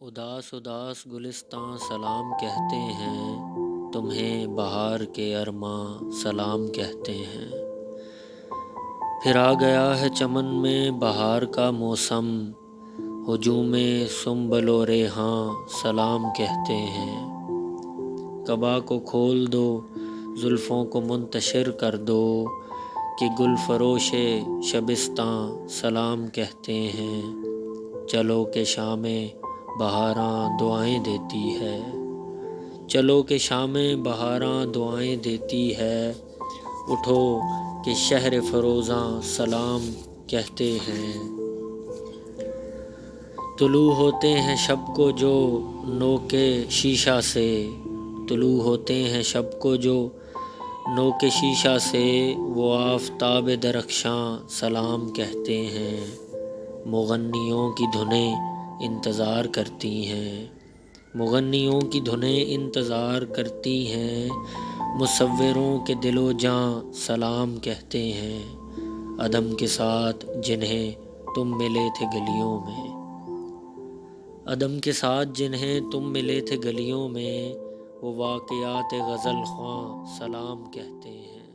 اداس اداس گلستاں سلام کہتے ہیں، تمہیں بہار کے ارماں سلام کہتے ہیں۔ پھر آ گیا ہے چمن میں بہار کا موسم، ہجوم سنبل و ریحاں سلام کہتے ہیں۔ قبا کو کھول دو، زلفوں کو منتشر کر دو، کہ گل فروش شبستاں سلام کہتے ہیں۔ چلو کہ شام بہاراں دعائیں دیتی ہے، چلو کہ شام بہاراں دعائیں دیتی ہے۔ اٹھو کہ شہر فروزاں سلام کہتے ہیں۔ طلوع ہوتے ہیں شب کو جو نو کے شیشہ سے، طلوع ہوتے ہیں شب کو جو نو کے شیشہ سے، وہ آفتاب درخشاں سلام کہتے ہیں۔ مغنیوں کی دھنیں انتظار کرتی ہیں، مغنیوں کی دھنیں انتظار کرتی ہیں۔ مصوروں کے دل و جاں سلام کہتے ہیں۔ عدم کے ساتھ جنہیں تم ملے تھے گلیوں میں، عدم کے ساتھ جنہیں تم ملے تھے گلیوں میں، وہ واقعات غزل خواں سلام کہتے ہیں۔